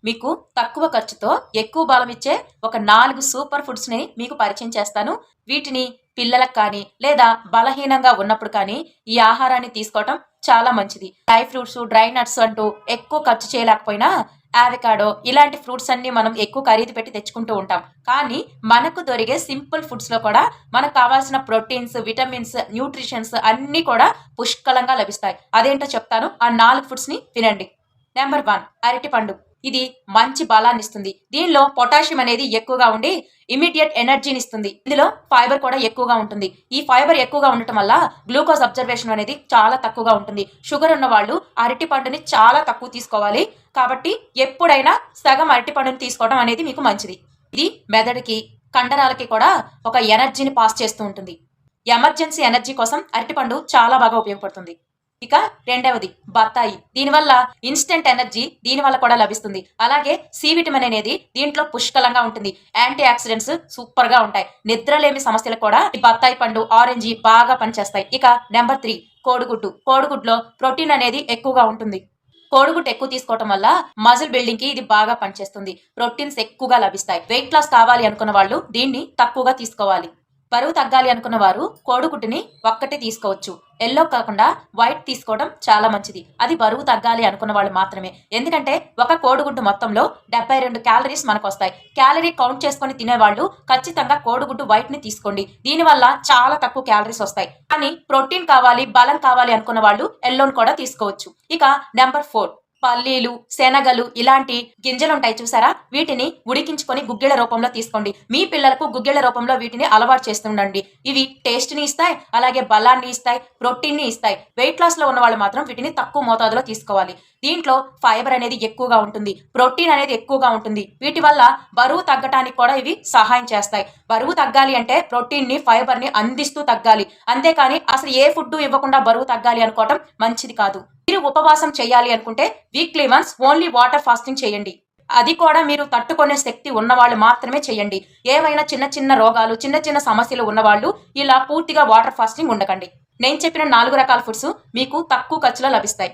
మీకు తక్కువ ఖర్చుతో ఎక్కువ బలం ఇచ్చే ఒక 4 సూపర్ ఫుడ్స్ని మీకు పరిచయం చేస్తాను. వీటిని పిల్లలకు కానీ లేదా బలహీనంగా ఉన్నప్పుడు కానీ ఈ ఆహారాన్ని తీసుకోవటం చాలా మంచిది. డ్రై ఫ్రూట్స్, డ్రై నట్స్ అంటూ ఎక్కువ ఖర్చు చేయలేకపోయినా ఆవకాడో ఇలాంటి ఫ్రూట్స్ అన్ని మనం ఎక్కువ ఖరీదు పెట్టి తెచ్చుకుంటూ ఉంటాం. కానీ మనకు దొరికే సింపుల్ ఫుడ్స్లో కూడా మనకు కావాల్సిన ప్రోటీన్స్, విటమిన్స్, న్యూట్రిషన్స్ అన్నీ కూడా పుష్కలంగా లభిస్తాయి. అదేంటో చెప్తాను. ఆ 4 ఫుడ్స్ని వినండి. నెంబర్ 1 అరటిపండు. ఇది మంచి బలాన్ని ఇస్తుంది. దీనిలో పొటాషియం అనేది ఎక్కువగా ఉండి ఇమీడియట్ ఎనర్జీని ఇస్తుంది. ఇందులో ఫైబర్ కూడా ఎక్కువగా ఉంటుంది. ఈ ఫైబర్ ఎక్కువగా ఉండటం వల్ల గ్లూకోజ్ అబ్జర్వేషన్ అనేది చాలా తక్కువగా ఉంటుంది. షుగర్ ఉన్న వాళ్ళు అరటి పండుని చాలా తక్కువ తీసుకోవాలి. కాబట్టి ఎప్పుడైనా సగం అరటి పండుని తీసుకోవడం అనేది మీకు మంచిది. ఇది మెదడుకి, కండరాలకి కూడా ఒక ఎనర్జీని పాస్ చేస్తూ ఉంటుంది. ఎమర్జెన్సీ ఎనర్జీ కోసం అరటిపండు చాలా బాగా ఉపయోగపడుతుంది. ఇక రెండవది బత్తాయి. దీనివల్ల ఇన్స్టెంట్ ఎనర్జీ దీనివల్ల కూడా లభిస్తుంది. అలాగే సి విటమిన్ అనేది దీంట్లో పుష్కలంగా ఉంటుంది. యాంటీ ఆక్సిడెంట్స్ సూపర్ గా ఉంటాయి. నిద్రలేమి సమస్యలకు కూడా ఈ బత్తాయి పండు, ఆరెంజ్ బాగా పనిచేస్తాయి. ఇక నెంబర్ 3 కోడిగుడ్డు. కోడిగుడ్లో ప్రోటీన్ అనేది ఎక్కువగా ఉంటుంది. కోడిగుడ్డు ఎక్కువ తీసుకోవటం వల్ల మజిల్ బిల్డింగ్ కి ఇది బాగా పనిచేస్తుంది. ప్రోటీన్స్ ఎక్కువగా లభిస్తాయి. వెయిట్ లాస్ కావాలి అనుకున్న వాళ్ళు దీన్ని తక్కువగా తీసుకోవాలి. బరువు తగ్గాలి అనుకున్న వారు కోడిగుడ్డుని ఒక్కటే తీసుకోవచ్చు. ఎల్లో కాకుండా వైట్ తీసుకోవడం చాలా మంచిది. అది బరువు తగ్గాలి అనుకున్న వాళ్ళు మాత్రమే. ఎందుకంటే ఒక కోడిగుడ్డు మొత్తంలో 72 క్యాలరీస్ మనకు వస్తాయి. క్యాలరీ కౌంట్ చేసుకొని తినేవాళ్ళు ఖచ్చితంగా కోడిగుడ్డు వైట్ ని తీసుకోండి. దీనివల్ల చాలా తక్కువ క్యాలరీస్ వస్తాయి. కానీ ప్రోటీన్ కావాలి, బలం కావాలి అనుకున్న వాళ్ళు ఎల్లోని కూడా తీసుకోవచ్చు. ఇక నెంబర్ 4 పల్లీలు, శనగలు ఇలాంటి గింజలు ఉంటాయి చూసారా, వీటిని ఉడికించుకొని గుగ్గిళ్ళ రూపంలో తీసుకోండి. మీ పిల్లలకు గుగ్గిళ్ళ రూపంలో వీటిని అలవాటు చేస్తుండండి. ఇవి టేస్ట్ని ఇస్తాయి, అలాగే బలాన్ని ఇస్తాయి, ప్రోటీన్ని ఇస్తాయి. వెయిట్ లాస్ లో ఉన్న వాళ్ళు మాత్రం వీటిని తక్కువ మోతాదులో తీసుకోవాలి. దీంట్లో ఫైబర్ అనేది ఎక్కువగా ఉంటుంది, ప్రోటీన్ అనేది ఎక్కువగా ఉంటుంది. వీటి వల్ల బరువు తగ్గటానికి కూడా ఇవి సహాయం చేస్తాయి. బరువు తగ్గాలి అంటే ప్రోటీన్ ని, ఫైబర్ ని అందిస్తూ తగ్గాలి. అంతేకాని అసలు ఏ ఫుడ్ ఇవ్వకుండా బరువు తగ్గాలి అనుకోవటం మంచిది కాదు. మీరు ఉపవాసం చేయాలి అనుకుంటే weekly once only water fasting చేయండి. అది కూడా మీరు తట్టుకునే శక్తి ఉన్నవాళ్ళు మాత్రమే చేయండి. ఏవైనా చిన్న చిన్న రోగాలు, చిన్న చిన్న సమస్యలు ఉన్నవాళ్ళు ఇలా పూర్తిగా వాటర్ ఫాస్టింగ్ ఉండకండి. నేను చెప్పిన 4 రకాల ఫుడ్స్ మీకు తక్కువ ఖర్చులో లభిస్తాయి.